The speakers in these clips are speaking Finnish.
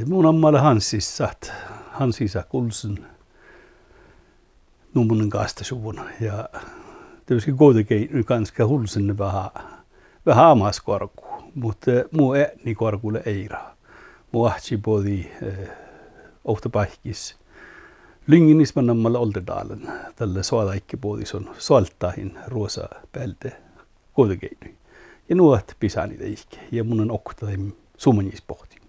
Mun ammalle Hansissa kulsun nummunen kastasuvun ja tietysti kuitenkin ganska hulsen vähän amaskorku, mutta muu niin korkulle ei raha. Muu ahti podi ofta paikis. Lynginisman ammalle Oltedalen tälle suolaikki podi on suoltahin ruosa päältä kuitenkin. Ja nuot pisani teikki ja mun on oktaim sumanis pohti.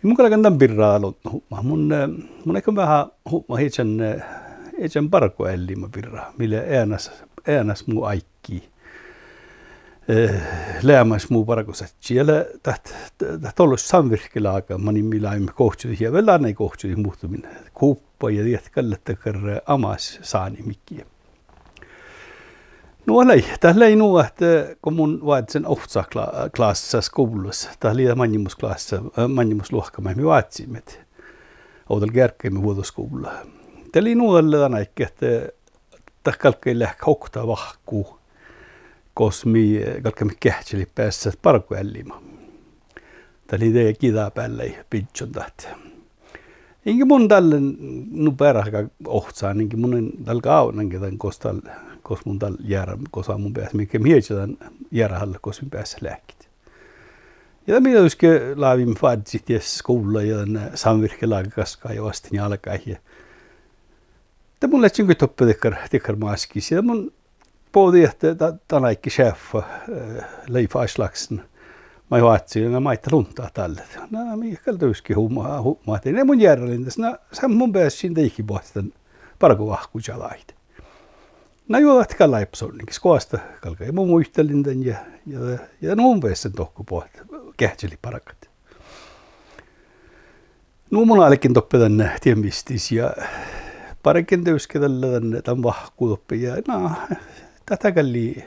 Mun kalkan tämän pirraa aloittaa. Mun ehkä vähän huomaa heidän parko ellima pirraa, millä äänas muu aikki. Läämäs muu parkoset. Siellä tähtä ollut samvirkkelaakaan, mani milaimme kohtsuihin ja välään ei kohtsuihin muuttuminen. Kuuppa ja tiedät kallettakar amas saani mikkiä. No tällä ei nuo, että kun mun vaatsin ohtsa-klassissa skoulussa, tai liian mannimusluokkamaimi vaatsimme, että oudella kärkkeimme vuotoskoululla. Tällä ei nuolle tänä että kalkkei lähkä hoktaa vahkuu, koska kalkkeimme kähtseli päässä parkoällima. Tällä ei tee kidaa päällä ei pidson tahti. Inkä mun tälle nuperahka ohtsaan, inkä mun tällä kaunankin tämän kostal. Koska mun tällä järä, koska mun päässä, mikä mietitään järjällä, koska mun päässä lääkit. Ja tämä myöskin laavimme vaaditsit skoula ja samvirkelaagaskaa ja vastin jalkaihin. Tämä mun lähtsin kuin toppe tekkar maskis. Ja mun pohti, että tämä aikki cheffa Leif Aslaksen. Mä vaatsin ja mä itta luntaa tälle. No, mikä myöskin hummaa. Ja mun järjällä, se mun päässä siinä teikki pohti parko vahkujalait. No juodat kalaipsonninkin skoasta kalka ei muu yhtelin tän ja nuun pääsen tohku pohti kähtseli parakat. Nuun mun alekin toppe tänne tienmistis ja parikin töyske tämän vahku toppe ja tätä kalli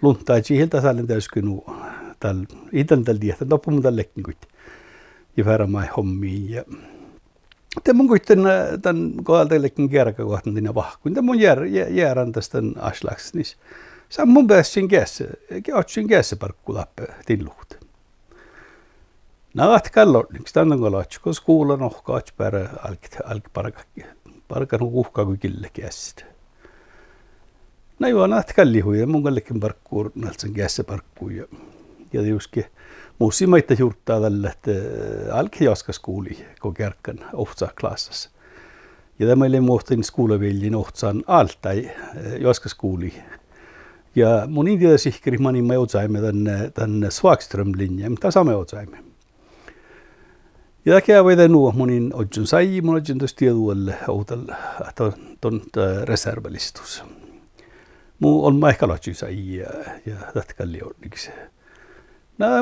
luntaa sieltä saalin töyske nuu tällä itän tällä diehtä toppe mun tällekin kuit ja verran hommiin ja tämä mun kuitenkin tämän kohdaltaillekin kerkakohtan tinä vahkuin. Tämä mun järän tästä Aslaks, niin se on mun päässin kässä parkkulappe tilluhti. Naat kallorniksi, tämän on kalotsi, kun skuulan ohkaatsi pärä alki parkan uhkaa kuin kille käsistä. No joo, naat kallihui ja mun kallekin parkkuun, näiltsen kässä parkkuun ja juskin. Muussi maita juurtaa tällä, että alki joskas kuuli, kun kärkän ohtsa-klassassa. Ja tämä oli muhtin skuulaviljin ohtsaan altai joskas kuuli. Ja mun idea sihkeri manimme otsaimme tänne Svagström-linjaan, mutta saamme otsaimme. Ja tämä käy nuo munin odjun sai, mun odjun tuossa tieduolle outalla tuon reservalistus. Mun on ehkä lotsi sai ja tätkäli onniksi.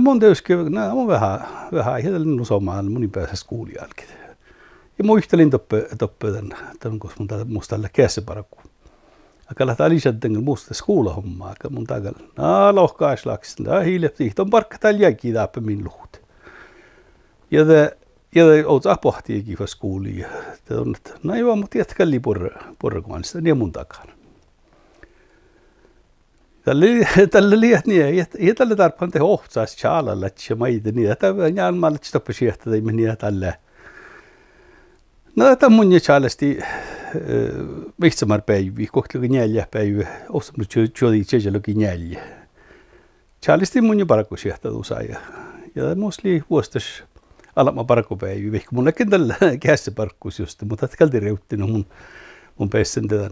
Mun tietysti, mun vähän ihdelin usomaan munin päässä skuulialkin. Ja mun yhtelin toppe tämän koska mun musta tällä käsiparakku. Aika lähtää lisäten musta skuulahommaa, aika mun takalla. Lohkaislaksen, hiilepti, ton parkka täällä jäki täppä min luhut. Ja ootsaa pohtiikin va skuulia. No joo, mutta jätkäli porrakuanista, niin mun takana. Tällä liiat niin, ei tällä tarpeen tehdä ohtsaas tjaalalla, että maita niin, että jään maalle stoppa siehtä teimme niin tällä. No tämä mun tjaalasti vihtsamar päivi, kohtalukin 4 päivä, osamlu tjoditsejalukin 4. Tjaalasti mun parakko siehtä tuossa ja musta vuostas alama parakko päivi, vaikka mun näkin tällä kässä parkkuus just, mutta tätkalti reuttin mun pääsen tämän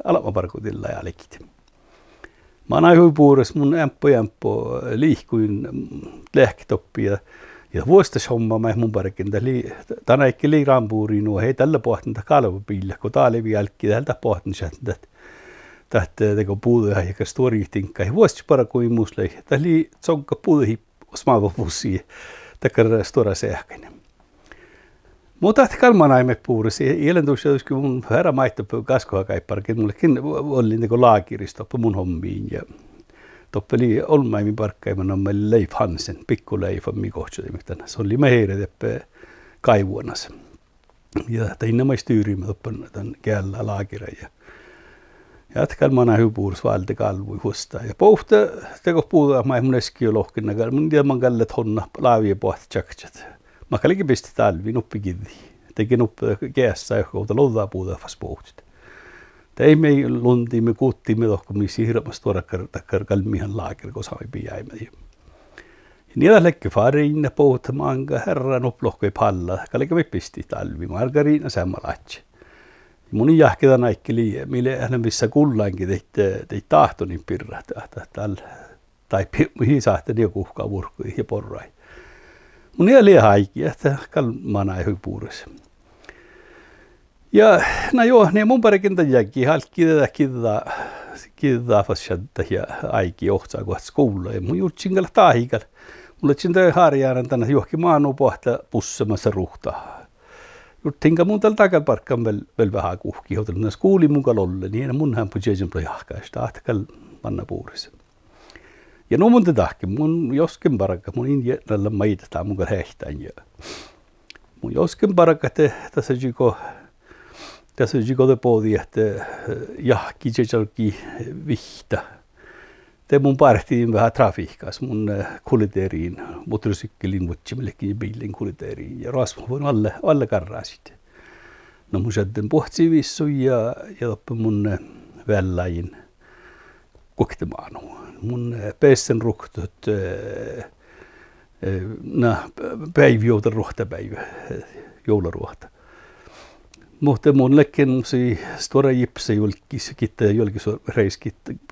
alama parkkutilla ja lekit. Mä oon aivan puhuras mun ämppo liihkuin lääkitoppi ja vuostas homma mä mun parkin. Tänä ekki liirampuuriin nuo, hei tällä pohtinta kalvopiillä, kun tää levi jälkki tältä pohtinta, että teko puuduja ja storiihtinkka. Vuostas parakuin muslei, tää oli tsonka puuduhi smaavapussia, takar stora sähkäinen. Mutta kalman aimme puhuras, eilen tuossa joskin mun herra maittopö kaskohakaiparkin, mullekin oli niinku laakiristoppa mun hommiin ja toppeli olmaimin parkkaiman on meille Leif Hansen, pikku Leif on mikohtsotimistana. Se oli meidän teppä kaivuonas. Ja tänne mä styyrimme toppan tämän käällä laakiran. Ja kalman aimme puhuras valti kalvui huostaa. Ja pohta teko puhuta, mä mun eskio lohkinna, mun tiedä man kallet honna laavia pohti tjaksat. Mä kallikin pisti talvi nuppi kiddi. Teki nuppi keässä johkouta loudaa puuta fas pohtit. Teimme luntiimme kuuttiimme tohkomi siirrämässä tuoda takkar kalmihan laakir, kun saamme piäimme. Niitä lekki farinne pohtamaan, herra nuplohkoi palla. Kallikin me pisti talvi. Margariina sammalatsi. Mun jahketa näikkeli, mille hän missä kullaankin teit tahtonin pirra. Tai mihin saatte ne kuhkaa vurkui ja porrai. Mun ei ole haikki, että kalmana ei puurissa. Ja no joo, ne mun parikin tämän jäkki, halkki tätä kiittää fasciatta ja aiki johtaa kohta skoula. Ja mun jutsin kalla taahikalla. Mulle tsin toi harjaanan tänne johonkin maanu pohta pussamassa ruhtaa. Juttinka mun tällä takaparkkaan vielä vähän kuhki, joten näissä kuuli mun kalolle, niin mun hän puhuisin jahkaista, ahtakal manna puurissa. Ja no mun tahki, mun joskin parakka, mun injäällä maitetaan mun hehtään. Mun joskin parakka tässä jiko te poodi, että jahki tsejalki vihta. Te mun partiin vähän trafiikkaas mun kuljeteriin, motorsykkeliin, vuotsimillekin ja biilin kuljeteriin. Ja rasva voin alle karraa sitten. No mun sätten pohtsi vissu ja toppi mun vällain koktimaanu. Mun pessen ruhtot päivi joutan ruhtapäivä, joularuhta. Mutta mun lekken stora jipse julkis kitta reis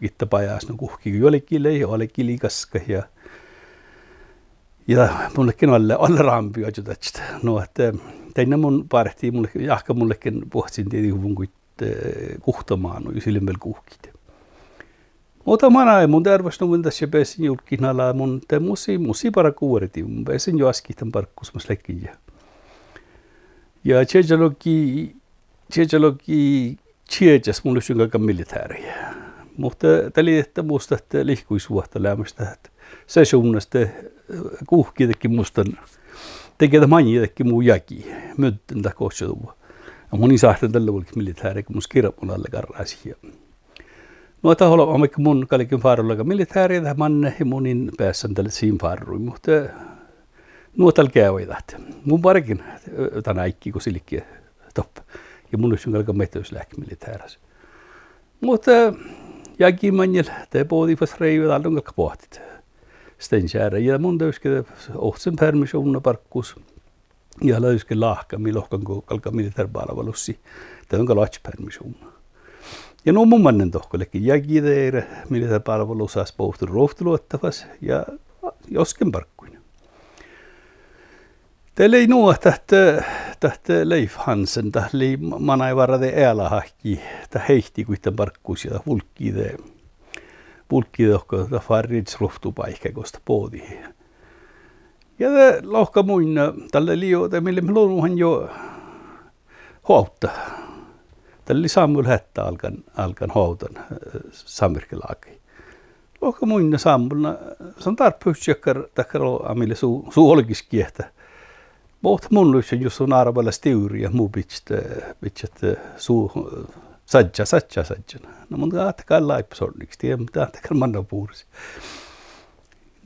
kitta pajas no kuhki jolkille ja oleki liikaska ja mun lekken alle rampi ajutatsta. No että tein mun parti mulle jahka mun lekken pohtsin tiedi huvun kuhtamaan no silmel kuhkit. Mutta mana mun tervas no mun tässä pesin julkinala mun te musi para kuoriti mun pesin jo askitan parkkus mas lekkin ja Tsejalogki tjejas mun lysyn kaiken militääriä. Mutta täli että musta että lihkuisuutta lämmästä että se suunnasta kuhki teki mustan tekee mani teki muu jäki mytten ta kohtsuva. Ja mun isahten tällä oli militääri kun mus kirja mun alle karraisia. No ta hola amikka mun kallikin faarulla militääri ta manne ja munin päässän tälle siin faarui mutta nuotal käyvät. Mun parkin tänäikki kun silkki top. Ja mun olisi alkaa metsäyslääkki militäärässä. Mutta jäkimanjel, te pohtivat reivat allon kalka pohtit. Stensjärä ja mun täyskä ohtsen permissioonna parkkus. Ja löyske lahka, milohkan kalka militärpalvelussi. Te on kalats permissioonna. Ja no mun mannen tohkollekin jäkideire militärpalvelus saas pohtu rohtuluottavas ja josken parkkuin. Teillä ei nuo tähtä Leif Hansen, tähli manai varade älahahki, täh heihti kuitenkin parkkuus ja vulkkide ohko täh farrids ruhtupaikka kosta poodi. Ja lohka muina tälle liota, mille me luonnuhan jo huolta. Tälle Samuel Hättä alkan huoltan samvirkelaakin. Lohka muina Samuelna, se on tarpeusjakkar takkaro amille suu olkis kiehtä. Mutta mun lysen jos on arvalla stiuri ja muu pitset suu sadja. No mun tahtakaan laipsorniksi, tiedä tahtakaan manna puurisi.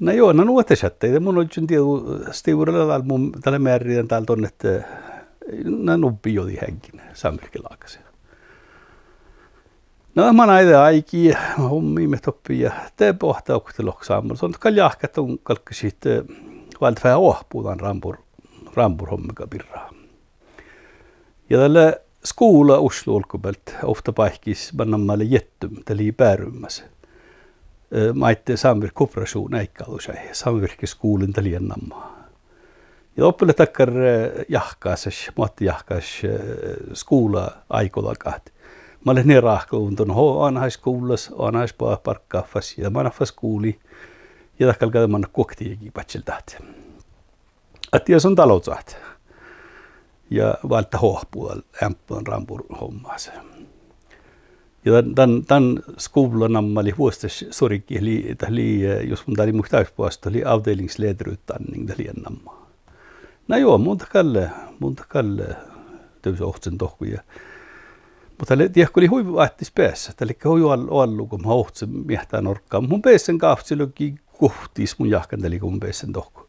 No joo, no nuotesatteita. Mun lysen tiedä stiurilla tällä määrin täällä tonne, että nubbi jodi henkin samvirkelaakas. No mä näitä aiki ja hommii me toppi ja te pohtaa ukteloksaamalla. Se on kaljahkat on kalkkisit valtfää ohpuutan rampur hommika pirraa. Ja tällä skola Oslo olkopelt ofta paikis bannammalle jettum täli päärymmäs. Maitte samvirkooperation eikkaalusai samvirkeskuulin tälien nammaa. Ja oppille takkar jahkaasas, muotti jahkaas skola aikolakaat. Mä olen niin rahkounton anhais koulas, anhais parkkaafas ja manafas kuuli ja takkal käydä manna koktiikin patsiltaat. Että se on taloutsaat ja valta hohpuol ämpön rampur hommaas. Ja tämän skolan nammali vuostas sorikki eli jos mun tali muhtauspuosta oli avdelingsledrytanning tällien nammaa. No joo, monta kalle täysin ohtsen tohkuja. Mutta tiedätkö oli huivu vaattis päässä, eli huivu allu kun mä ohtsen miehtään orkkaan. Mun päässen kahtselukin kohtis mun jahkanteli kun mun päässen tohku.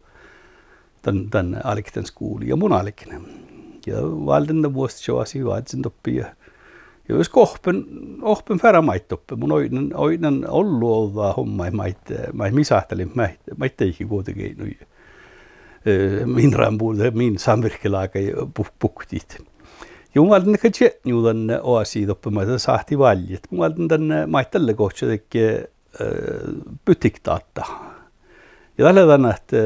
tän alikten skuuli ja mun alikinen. Ja valden vuosta joasi vaatsin toppi ja jos kohpen färä maittoppe mun oinen ollu ollaan homma mä misahtelin mä teikin kuitenkin min rambuul min samvirkelaaga puktit. Jumalden ne ketjuudan oasi toppe mä sahti valjit. Jumalden tän maittalle kohta tekee butiktaata. Ja tällä tavalla, että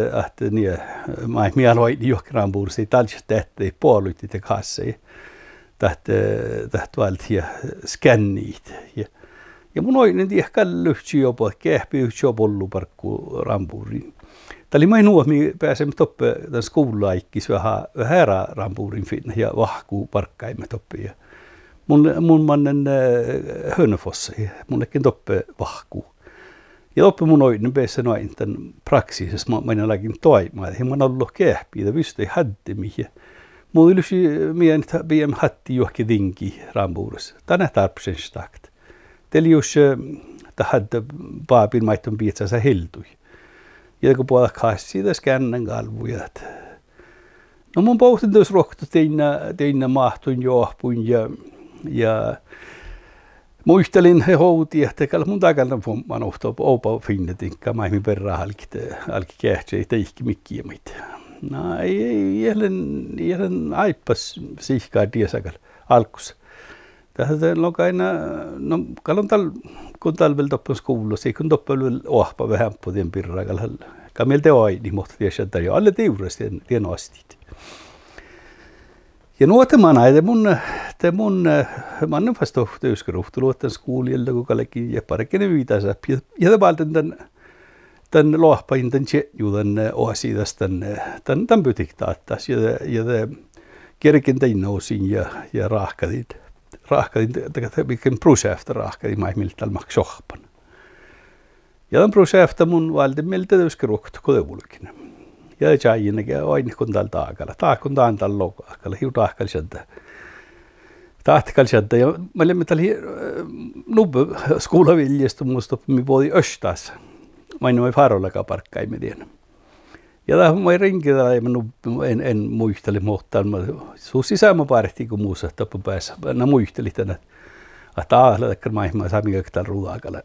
mä mieloi johkerambuursi talsista ettei puoluitti te kanssa. Tähtä valtia skännit. Ja mun oinen tiedä kallyhtsi jopa, kähpi yhtä jopa parkku rambuuriin. Tämä oli mai nuomi pääsemme toppe tämän skuulaikkis vähän herää rambuurin finna ja vahkuu parkkaimme toppe. Mun mannen Hönöfossa, munnekin toppe vahkuu. Ja toppe mun oinen päässä noin tämän praksisessa, mä en läkin toimaan. Ja mä oon ollut kähpiä, että pystyi haddemihin. Mun ylsi mien biem hatti johonkin dinki rambuurissa. Tänä tarpeen stakt. Teli jos hadde paapin maitton piitsansa heltui. Ja kun puolella kassi siitä skännän kalvuja. No mun pohtin tuossa rohto teinä mahtuin johpuin ja muistelin he houti, että mun takana man ohto opa finnetinka maihin perään alki kähtsä, ei teikki mikkiä mitään. No ei jälleen aippas sihkaa tiesakal alkus. Tässä lokaina, no kalon kun talvella toppen skuulossa, kun toppen ohpa vähän på den pirrakal. Kamilta oini, mutta tiedä, että jo alle tiurasti tien astit. Ja nuote manai, mun mannen vasta yhteyskeruhtu luotan skuulielta, kun kallekin ja parekkinen viitänsä. Ja valten tämän lohpain tämän tjetjuuden oasidas tämän butiktaattas ja kerkin teinousin ja rahkadin, mikä prosjekta rahkadin maimilta maksohpan. Ja tämän prosjekta mun valten miltä yhteyskeruhtu kodevulkinen. Ja tjäjinäkin aina kun täällä taakalla. Taakun taan täällä lokaakalla. Hiu taakkalsianta. Taakkalsianta. Ja mä olemme täällä nubbe skuulaviljestu musta mi voi östas. Mä en ole farollakaan parkkaimme tiedä. Ja tämä mä rinkin täällä en muisteli muuttaa. Suus sisämä parehtiin kun muussa tappu päässä. Mä muistelin tänä. Taahla takkar mä saamme kaikki ruudaakalla.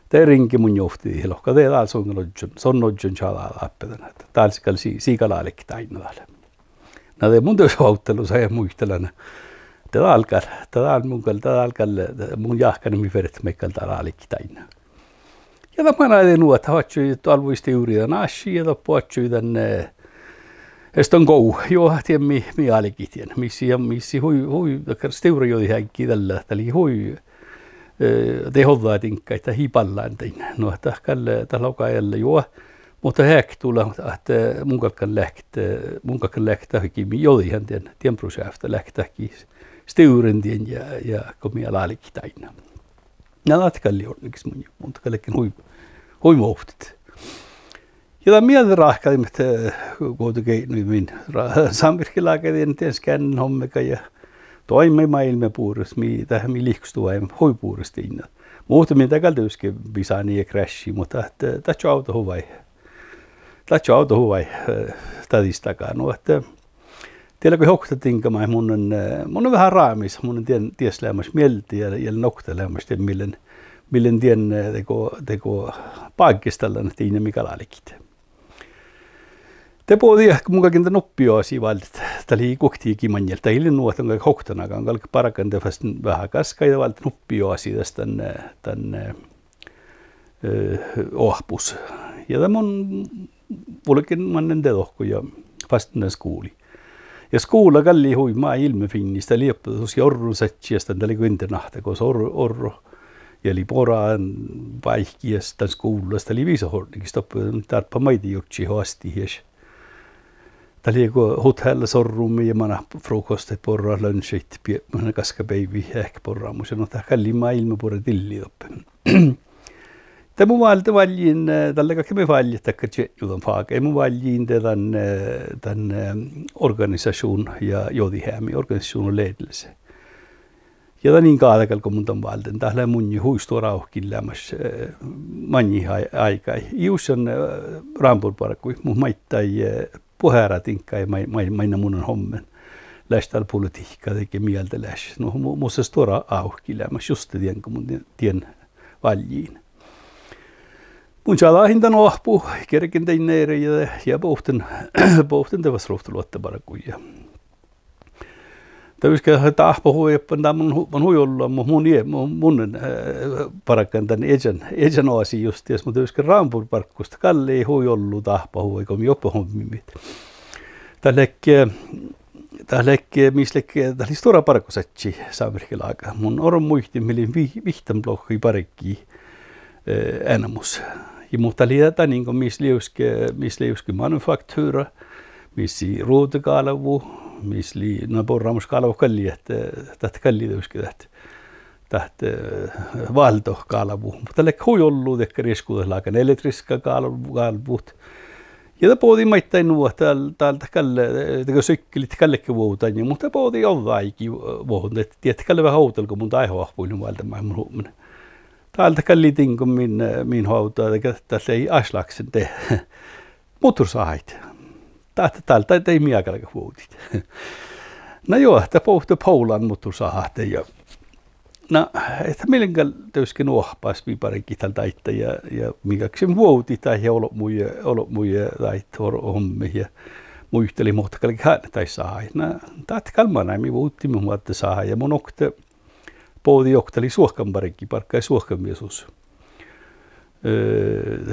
Tämä rinki mun johti lohka. Tämä taas on nodjon chalaa appetana. Taas siikalaalekin taina täällä. Nämä mun työssä auttelussa ja muistelana. Tämä alkaa mun jahkana mi verret meikkaan täällä alekin taina. Ja tämä näin nuota hatsui talvuisti yritän ashi ja tappuatsui tänne eston kou. Joo, tiedän mi alekin tiedän. Missi hui steuri jodi hänkki tällä. Tällä hui tehodaa tinkka, että hipallaan tein. No, tällä laukaajalla juo, mutta häk tulla, että mun kalkan lähtähkin, jodi hän tien prosjekta lähtähkin steuren tien ja komia laalikin taina. Ja latkalli onneksi mun kallekin hui muhtit. Ja tämä mieltä rahkaim, että kuitenkin min samvirkilääkäinen tien skännin hommeka ja toimme maailma puurus, tähän mi liikstua ei hui puurusti inna. Muuta minä takaltuuskin bisani ja crashi, mutta tätä auto huvai. Tätä auto huvai tadistakaan. No, että tiedä kun hoktatinkaan, mun on vähän raamis, mun on tieslämmäs mielti ja noktelämmäs, millen tien teko paakkistallan, että inna mikä laalikit. Te puhutaan ehkä mukakin tämän oppioasi valtit. Tämä oli koktiikin manjelta. Ilin nuotan kaikki hoktanakaan. Kalki parakan tefast vähän kaskaita valtin oppioasi tästä tämän ohpus. Ja tämä on mullekin mannen tedohku ja vastainen skuuli. Ja skuulla kalli huimaa ilmefinnistä liepputus ja orrun sätsiästä. Tämä oli kuin internahta, koska orro. Ja oli poraan paikkiasta skuullasta. Tämä oli viisahornikista. Tarppa maiti jutsi hoasti. Tämä oli hotell sorrumi ja mana frukostet porraa lunchit mana kaskapäivi ehkä porraa musen no tämä kalli maailma porra tilli oppe. Tämä mun valta valjin tällä kaikki me valjit takka tjetjudan faaka. Mun valjin tämän organisation ja jodihäämi organisation ledelse. Ja niin kaadakal kun mun ton valten. Tällä mun huistua rauhkin lämmäs manji aikaa. Ius on rampurparkku. Mun maittai puheäratinkka ja maina mun hommen. Lähtäällä politiikkaa teki mieltä läs. No musta stora auhki lämmäs just tien kun mun tien valjiin. Mun saalahintan ohpu, kerkin tein neire ja pohten tevas ruhtuluotta parkkuja. Täyskä tahpo huippan tämän mun huijolla mun parakkan tän ejan oasi just ties mutta täyskä rampurparkkusta kalli huijollu tahpo huikom jopa hommimit. Tällekki mislekke tällä stora parkkusatsi saamerkilaika. Mun oron muisti milin vihtan blokki parikki enamus. Ja mutta lieta niin kuin misliuske manufaktuura, missi ruutekalavu, misli naporramuskalavu kalli, että tästä kalli täyskä tästä valtokalavu. Mutta lek huijollu tekkä riskuudeslaakan elektriska kalvut. Ja tämä pohti maittain nuo täältä kalle, teko sykkelit kallekin vuotain, mutta pohti jollakin vuotain, että tiedätte kalle vähän houtel, kun mun taihoahpuilin valtamaan mun huominen. Täältä kallitin, kun min hautaa, että tässä ei aslaksen tee motorsahit. Täältä ei miakalka vuotit. No joo, tämä pohti Poulan motorsahat ja no, että milloin täyskin ohpaas viiparikin tältä itse ja mikäksi vuoti tai olot muja tai hommi ja muisteli muuta kaikki hän tai saa. No, täältä kalmana mi vuotti mun muotta saa ja mun okte poodi okteli suohkan parikki parkka ja suohkan viesus.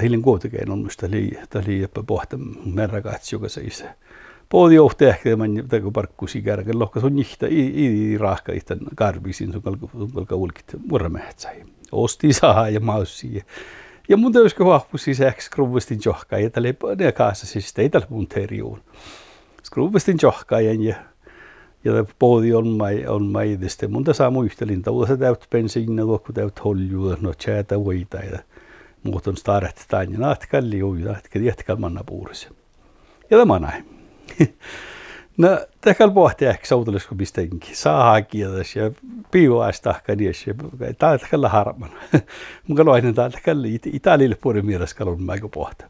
Hiljan kuitenkin on musta tali jopa pohta merrakatsi joka seis. Poodi johti ehkä tämän parkkusi kärken lohkas on nihtä i rahka itän karbisin sun kalka ulkit murramehtsäi. Osti saa ja maussi. Ja mun täyskö vahpusi säks skruvestin johka ja tälle ne kaassa siis ei tällä mun teriuun. Skruvestin johka ja poodi on maideste. Mun tässä muistelin tauossa täyt bensiinä luokku täyt holjua no chata voita ja muut on staret tän ja naat kalli uida että jätkal manna puurissa. Ja tämä näin. No, tähän pohti ehkä sautelisiko pistenkin. Saa kieles ja piivaista kanies ja täältä kalla harman. Mun kaloinen täältä kalli Italialle puolen mielessä kalon mäikö pohta.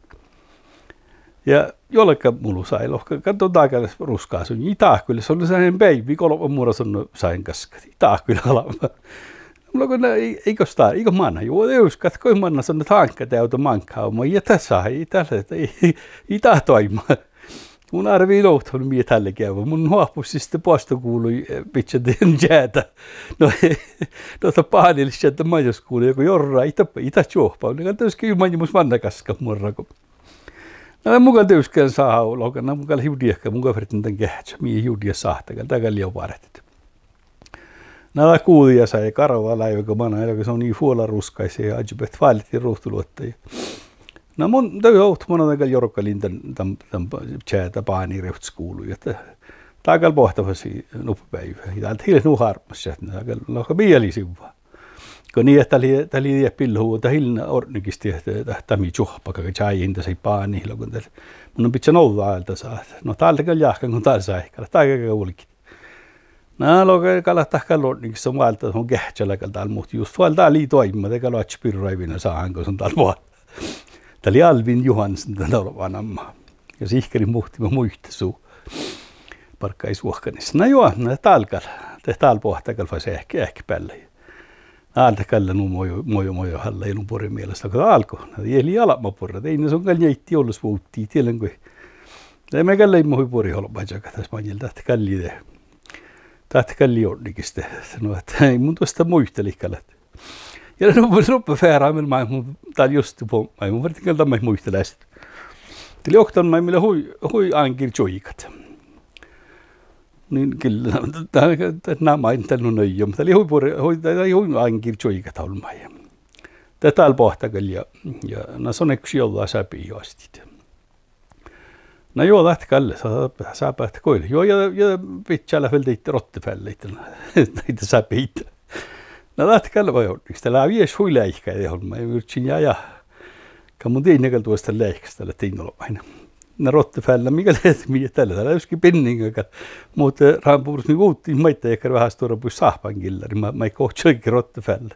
Ja jollekka mulu sai lohka. Katsotaan taakalla ruskaa sun. Itahkylle se oli sellainen päivi. Kolman muodossa on sain kaskat. Itahkylle alama. Mulla kun eikö staa, eikö manna. Joo, euskat, kun manna sanoo tankka täytä mankkaa. Mä jätä saa, ei tahtoimaa. Mun arvii louhtoon mie tälle käyvä. Mun huopus sitten posto kuului pitsäteen jäätä. No, paanelissa, että majos kuului joku jorra, itä juohpaa. Ne kantaisi kyllä manjimus vannakaska murrako. No, mukaan töyskään saa loukan. Mukaan hiudiekka, mukaan vertin tämän kähtsä. Mie hiudia sahtakal, täällä liian varettet. Näillä kuulia sai karvaa läivä, kun manna, joka se on niin fuolaruskaisia ja ajupet valittiin ruuhtuluottajia. No mun täytyy olla monen jorkkalin tämän tjäätä paani reutskuului, että taakal pohtavasi nuppäivä. Täältä hiilen nuharmassa, että taakal mielisivaa. Kun niin, että täällä ei pilhuu, että hiilen ornikisti, että tämä juhpa, kun tjääjin tässä ei paani. Mun on pitää noudaa ajalta saa. No täältä kyllä jahkan, kun täällä saa ehkä. Täällä ulkit. No, kalla tahkal ornikissa on valta, on kähtsällä täällä muut. Just valtaa liitoimma, teka loatsi pyrraivina saahan, kun se on täällä vuotta. Tämä oli Alvin Johansson, tämä oli vanhamma. Ja sihkerin muhtimme muistasuu. Parkka ei suohkanissa. No joo, täällä pohtakal vai ehkä päälle. Täältä kalla nuu mojo halla ei purin mielestä. Kun alkoi, eli alama purra. Ei ne sun kalla jäitti olles vuuttii. Tiedän kuin. Tämä me kalla ei muhui puri holpajaka tässä manjilla. Tähtä kalli te. Tähtä kalli ornikista. Sanoi, että ei mun tuosta muisteli kallat. Ja ruppe fääräimellä mä täällä just på mä mun vertin kalta mä muisteläiset. Tili oktan mä millä hui ankir joikat. Niin kyllä nämä en tällä nöijä, mutta hui ankir joikat olmaa. Tätä on pohtakalla ja näissä on yksi jollain säpi joastit. No joo, lähti kalle, saa päästä koille. Joo, ja pitäällä vielä teitte rottefälle, näitä säpiitä. No lähti kalle vai on, sitä lää vies hui läihkä, ei ole, mä yritsin ja. Kan mun tein näköllä tuosta läihkästä, tällä tein olla aina. ne rottefällä, mikä mikä tällä joskin pinninga, mutta raampuus niin uuttiin maita eikä vähän stora pui sahpankillari, mä ei kohtsakin rottefällä.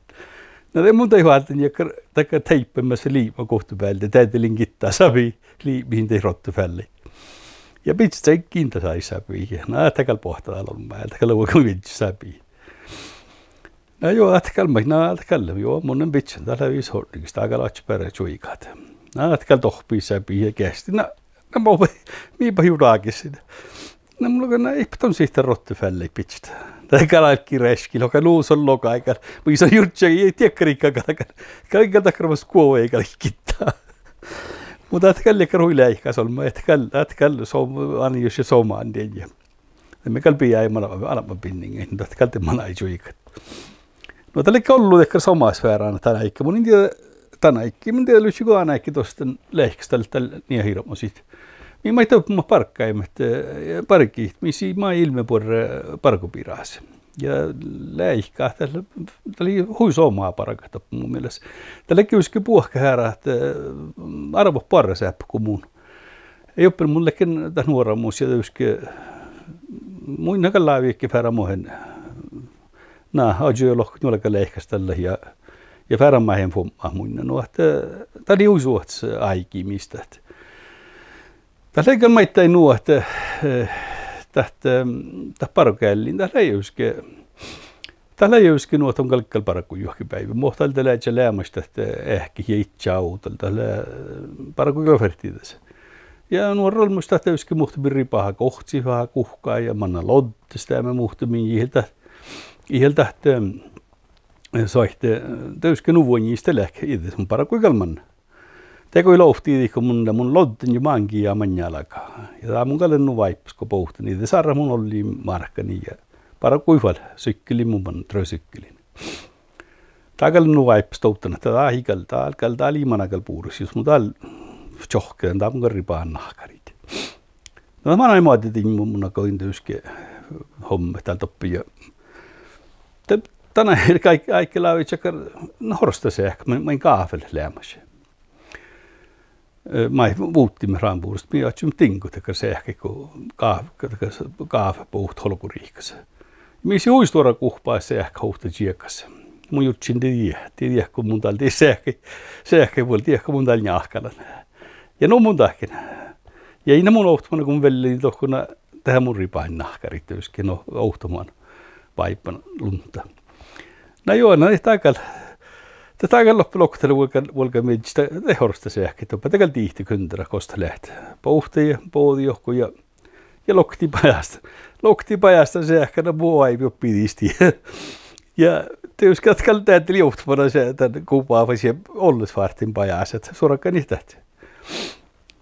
No det mun ei huolta, että taka teippämässä liiva kohtupäältä, täytelin kittaa savi liiviin tei rottefälle. Ja pitää ei kiintä sai sapi. No ätäkäl pohtaa alun ätäkäl on vitsi sapi. No joo, ätäkäl, joo, monen pitsen, täällä viisi hortikista, aika laitsi perä suikaat. No ätäkäl tohpii sapi ja kesti. No miipä juuraakin sitä. No mulla ei ton siitä rottefälle pitstä. Tätä kaikki reski, joka luuson loka, eikä missä jutsia ei tiekkarikkaan, kaikki takarvas kuo eikä kittaa. Mutta ätkälle karhui läikäs on, ätkälle on jos se somaan tiedä. Me kalpi jäi alappa pinningen, mutta ätkälte mana ei juikat. No tälle ollut ehkä samaa sfäärään tänä ikkä, mun tiedä tänä ikkä, mun tiedä lysi kun aina ikkä tuosta läikästä tällä niin hirmoisit. Minä ei toppuma parkkaimet, parkki, missä mä ilme puolella parkopiraassa. Ja läikkaa, tällä oli huis omaa parkata mun mielestä. Tällä kyysky puhka häärä, että arvo parrasäppä kuin mun. Ei oppinut mullekin tämän nuoramuus ja täysky muinakaan laaviikki färä mohen. Nää, ajoilla nuoleka läikäs tällä ja färä mähen fommaa muina. No, että tämä oli usuots aiki mistä. Tällä ei maita ei nuo, että tästä parkäällin, tällä ei jyske nuo on kalkkal parkku johonkin päivä. Mohtal tällä ei lämmästä, että ehkä hitsaa uutalla, tällä parkku joferti tässä. Ja nuo rolmusta, että jyske muhtamin ripaha kohti, vähän kuhkaa ja manna loddista ja me muhtamin iheltä, että soihte, jyske nuvuonjista lähkä itse, mun parkku kalmanna. Teko ei lohtii, kun mun lodden jo mankin ja manjalakaan. Ja tämä mun kalennut vaippas, kun pohti niitä. Sarra mun oli markkani ja para kuival sykkelin mun trösykkelin. Tämä kalennut vaippas touttana, että tämä hikal, tämä liimanakal puurus, jos mun täällä tjohkeen, tämä mun karripaan nahkarit. No mä näin maatit, että mun akoin tyyske homme täällä toppi. Tänään kaikki lävitse, horsta se ehkä, mä en kaafelle lämmässä. Mä muuttimme raampuudesta, minä otin tinkut, että se ehkä kun kaava puhut holkuriikassa. Missä huistuora kuhpaa se ehkä huhta tsiekassa. Mun jutsin tiedä, kun mun täällä se ehkä voi tiedä, kun mun täällä njahkalan. Ja no mun takin. Ja ei ne mun ohtumana, kun velliin tohkuna tähän mun ripain nahkarit, joskin no ohtumaan vaippan lunta. No joo, no ei taikalla. Tätä aika loppulokkutelu volka mietistä tehorsta se ehkä, että tätä tiihti kynterä kosta lähtee. Pohti ja poodi johonkin ja lokti pajasta se ehkä no muu aivi oppidisti. Ja tietysti katkalle täytyy johtumana se, että kuvaavasi ollesvartin pajassa, että suorakkaan niitä tähti.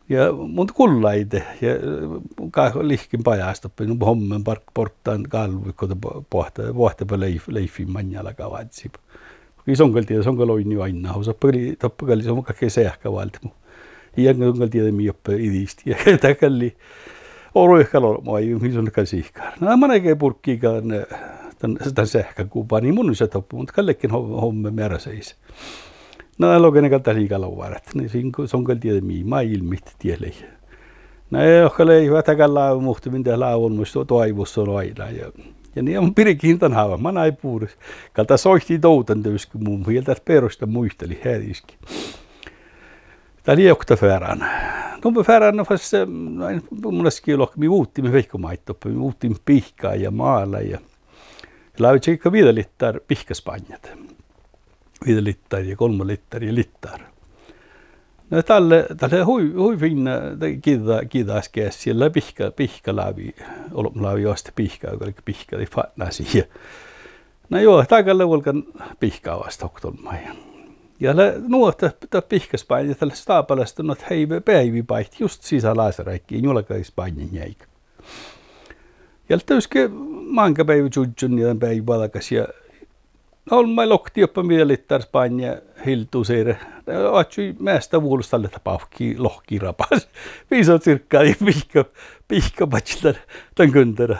Ja mun kullaite ja lihkin pajasta, minun hommen porttaan kalvikko pohtaa leifin manjalla kavatsi. Songal tiedä, songal on jo aina. Osa tappakalli, se on kaikkein sähkä valtimu. Ja songal tiedä, mi oppe idisti. Ja takalli, oro ehkä lormaa, mihin on kalsiikkaan. No, mä näkee purkkiikaan tämän sähkä kumpaa, niin mun on se toppu, mutta kallekin homme määrä seis. No, logene kalta liikalla varat. Niin songal tiedä, mi mä ilmit tielle. No, johkalle ei vätäkään laavu muhtumin täällä laavun, mutta toivossa on aina. Ja niin on pirikin tämän haavan. Mä näin puhuris. Kalta soihti toutan töyski mun. Hieltä perusta muisteli häriski. Tää oli jokta färän. No färän on fast mun äsken lohkami uuttimme veikkomaittoppe. Me uuttimme pihkaa ja maalla. Ja laavitsekka 5 littar pihkaspanjat. 5 littar ja 3 littar ja littar. No tälle hui finna kiidas käs siellä pihka laavi vasta pihkaa, kun pihka ei fatnasi. No joo, taikalle volkan pihkaa vasta hoktonmai. Ja nuotta pihkaspain ja tällä staapalasta no hei päivi paiht just sisälaasaraikkiin julkais painin jäik. Ja täyske mankapäivä judjun ja päivä valkas ja on mai lokti oppa 5 littar Spanja hiltuseire. Atsui mästä vuolustalle tapauki lohki rapas. Viisa cirkkaa ja pihka patsilta tämän kynterä.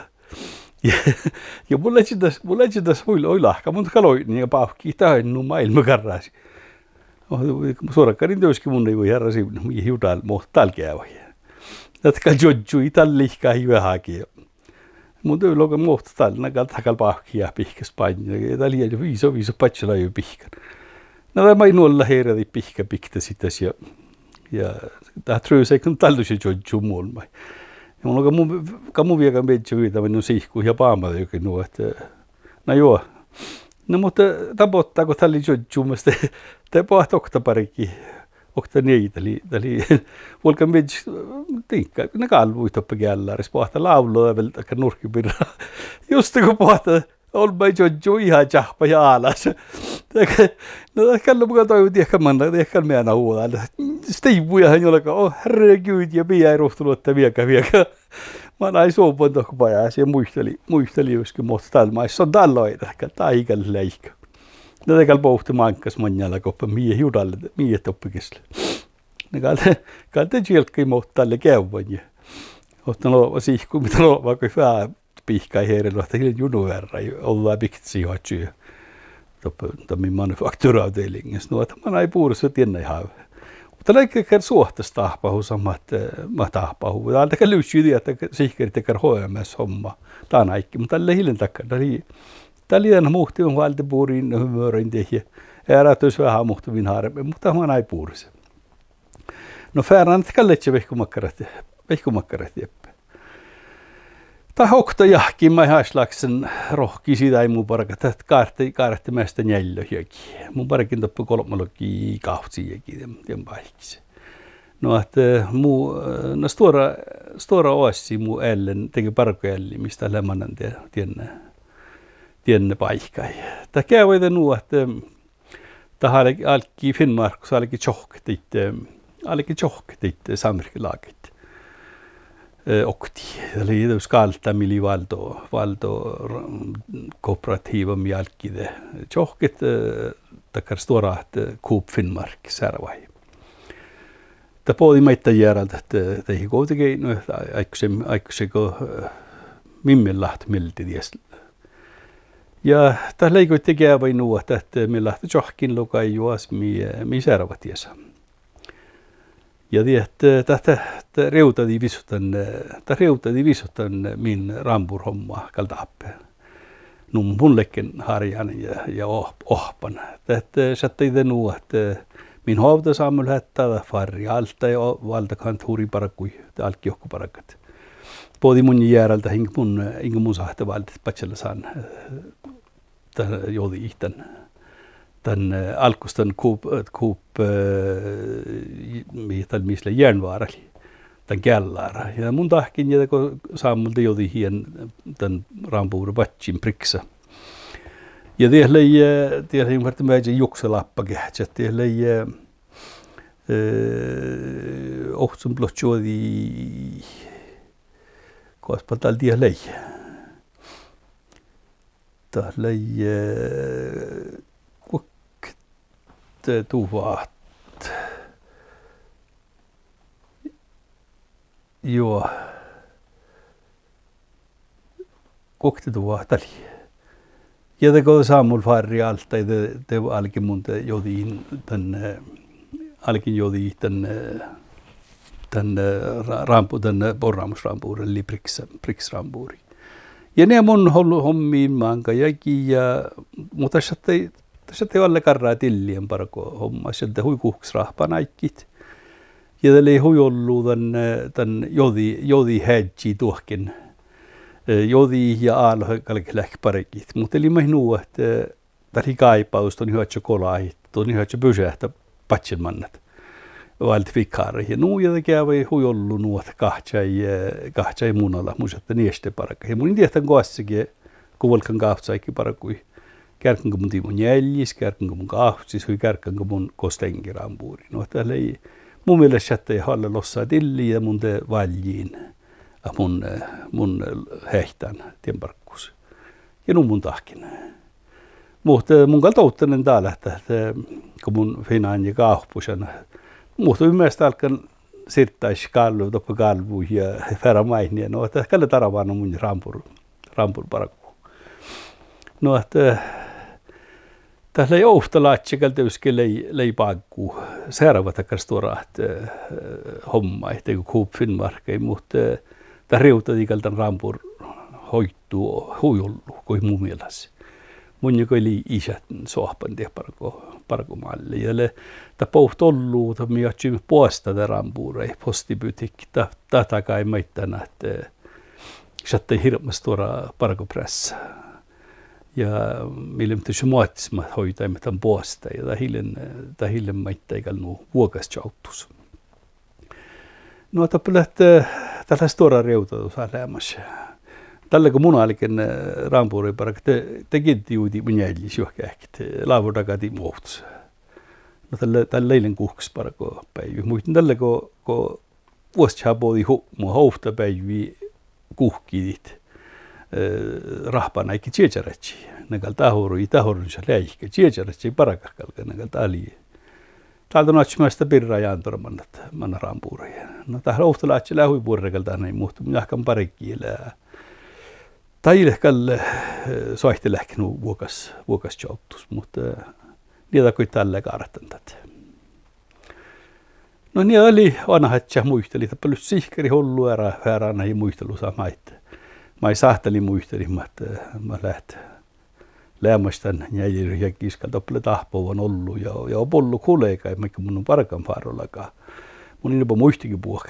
Ja mulla ei tässä huilahka, mutta kaloi niin pauhki täynnä maailma karraasi. Suorakkarin työskin mun ei voi herrasi hiutaan täällä käyvä. Nätka jodju itallihka hyvääkin. Mutta ei ole muuta tällä, näkään takal pahkia pihkä Spanja. Tämä liian viiso patsala jo pihkä. No tämä ei nuolla heräti pihkä piktä sitä ja tämä tröysä kun tallu se jodju muulmai. Ja mulla on kamu vielä medjä hyvitä minun sihku ja paamalla jokin nuo, että no joo. No mutta tapottaa kun tällä jodju mistä te pohtaa okta parikin. Okta niitä, eli volkan medj tinkka, ne kalvui toppe gällaris pohta laulua vältä nurkkipirra. Just kun pohta olma jodju ihan jahpa ja alas. No kallu mukaan toivon ehkä meidän huolella. Steivujahan jollakaan, herregud ja minä ei rohtunut, että viekään. Mä näin suopon tohko pajas ja muisteli joskin muuta talmaissa. Se on talloita, tai ikällä leikka. No tekal pohti mankkas manjalla koppa mie judalle, mie toppikisle. Ne kalte jälkeen muuta tälle käyvän. Ottanut sihku, mitä vaikka vähän pihkai heirellä, että hiljan junu verran, ollaan pikti sijoitsuja. Min manufakturavdelingen. No, että mä näin puhussa tiennä ihan. Mutta näin suhtaisi tahpahu samat tahpahu. Tämä on tekee lyysjydiä, että sihkeri tekee HMS-homma. Tämä on aikki, mutta tälle hiljan takaa. Tämä liian muhti on valtapuuriin humörin tehjä. Äärätöis vähän muhtuvin harvemmin, mutta mä näin puhussa. No färran, että kalletse vehkumakkarat jeppe. Tämä hokta jahkin mä haaslaksen rohki siitä ei mun parakat, että kaartti mästä njällöhjökin. Mun parakin toppu kolmalokin kautsiakin tien paikki. No että no stora oassi mu ellen teki parkoelli, mistä lämmänen tienne paikkai. Tämä käy eteen nu, että tämä alki Finnmark, så alki tjohktit samverkelagit. Okti. Eli det skalta mili valdo kooperativa mjälkide. Tjohkit takar stora Coop Finnmark särvai. Ta podi meitä järältä, että ei kuitenkin no aikoseko mimmilläht milti ties. Ja ta leikoi tekee vain nuota, että milläht tjohkin lukai juos mi särva tiesa. Ja tätä reutadi visutan min rambur-homma kaltappe. Nun mullekin harjan ja ohpan. Tätä sattui nu että min hovta saamul hättää farri alta ja valtakant huri parakui alki johku parakat. Podi mun järältä inga mun sahte valtit patsella saan jodi ihtan. Den alkustan Coop misle järnvaarali, den gällara. Ja mun tahkin ja kun saamulta jodi hien den rampuura vatsin priksa. Ja tiedä varten mä ei jukselappa kähtsä, tiedä ohtsun blotjuodi kospaltal tiedä tuvat. Joo. Kokti tuvat ali. Ja det går saamul farri alta ja te alkin mun jodiin alkin jodi tän rampu tän porraamusrampuuri eli priksrampuuri. Ja ne mun hommiin manka ja mutta se alle karraa tillien parko homma, sieltä hui kuhksrahpa näikkit. Ja tälle hui ollut tän jodi hedgi tuohkin. Jodi ja aalo kalkiläk parikit. Mutta eli mä nuu, että tällä kaipaus on hyvä chokolahit, on hyvä pysähtä patselmannat. Valti fikkaari. Ja nuu ja tekee vai hui ollut nuu, että kahtsai munalla, muistatte nieste parakka. Ja mun tiedän koassakin, kun volkan kahtsaikki parakui. Kärkänkö mun tiimon jäljis, kärkänkö mun kahtsis, hui kärkänkö mun kostenkirampuuri. No täällä ei mun mielestä ei halle lossaa tilli ja mun te valjiin. Mun hehtään tienparkkuus. Ja nu mun tahkin. Mutta mun kaltouttainen täällä, että kun mun finaan ja kaahpusen. Mutta ymmärstä alkan sirttäis kallu, toppa kalvu ja färamaihnia. No, että kalle taravaan on mun rampur parakku. No, että Tällä ei ohtalaatsi kalteuski lei paakku seuraavata kastuoraat homma, ettei kun kuup Finnmarkei, mutta tämä reutati kaltan rampur hoittuu huijollu, kuin muu mielessä. Mun joka oli isät sohpan tehdä parko malli. Ja tämä pohti ollu, että me jatsimme puolesta tämä rampurei, postibyytik, tätä kai maittana, että sattei hirveästi tuoda parko pressa. Ja meillä on tietysti muotismat hoitamme tämän puolesta, ja tämä hillen maittaa eikä nuo vuokastjauttus. No, tällä stora reutatus lämmässä. Tällä kun mun alikin rampuri parka, te kiinti juuri mun jäljis johkähkit, laavudakati muotus. No, tällä leilen kuhks parko päivä. Muistin tällä kun vuostja poodi mun houfta päivi kuhkidit. Rahpana eikä tjejaratsi. Näkal tahorun se läihkä. Tjejaratsi parakahkalka näkal tali. Täältä on atsimasta pirraa jaantormannat manna rampuuria. No tähän ohtalaatsi lähui puolirekalta näin muuttu. Minähkan parikielää. Tai lehkälle soihtelehkin vuokas jouttus, mutta niitä kuin tällä kaartan tätä. No niitä oli vanhatja muisteli. Paljon sihkeri hollu ääränä ja muistelu saa maittaa. Mä sahtelin muistelin, että mä lämmästän jäljellä ja kiskalta paljon tahpoa on ollut ja on ollut kollega, eikä mun on parkan faarollakaan. Mun on jopa muistikin puhua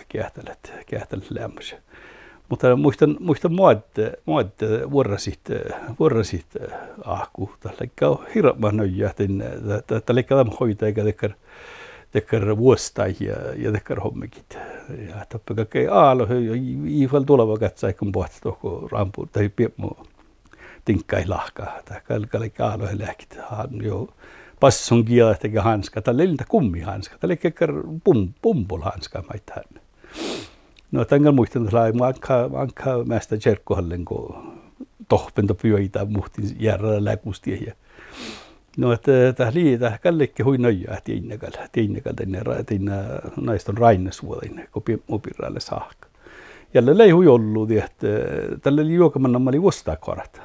kähtelet lämmössä. Mutta muistan muotte vuorosit ahku. Tällä on hirveän nöjää, että tällä on hoitaa eikä tekkar vuosta ja tekkar hommikit. Ja tappa kaikkei aalo, i fall tuleva katsa kun pohti tuohon rampuun tai piemmo tinkkai lahkaa. Kaikki aalo he lähkit. Jo passun kielä eikä hanska. Tällä ei kummihanska. Tällä kekkar pumpulhanska maittain. No tämän muistan että mankka mästä tjerkkohallen kun tohpenta pyöitä muhtin järjellä läkustia. No, että tämä kallekin hui nöjää tiinnäkältä naiston rainesvuotin, kun opiralle saakka. Jälle ei hui ollut, että tällä oli juokamanna oli vuostaa korata.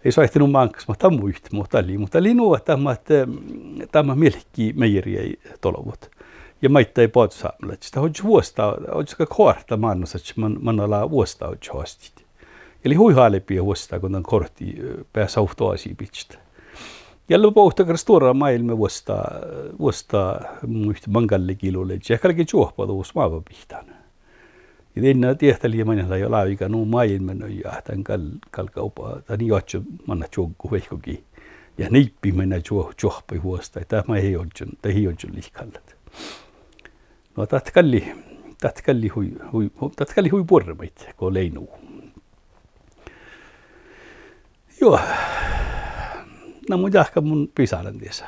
Ei saihtinut mankas, mutta oli nuo, että tämä mielikki meijeri ei tolovut. Ja maittaa ei pohtu saamalla. Sitä hoidus vuostaa, hoidus korta maannassa, että man ollaan vuostaa hoidus hoistit. Eli hui haalepia vuostaa, kun tämän kortti päässä uhtoasi pitstä. Jälle pohtaa stora maailma vuostaa muista mangallikilulle, ja kaikki juoppaat uus maavapihtaan. Ja tänne tiehtäliä manella jo laavika nuu maailma ja tämän kalkaupaa, tai niin otso manna juokku vehkokin. Ja niippi mennä juoppai vuostaa, tämä ei ole liikallat. No tatkalli hui porramait, kun leinuu. Joo. No mun jahka mun pisalantiessa.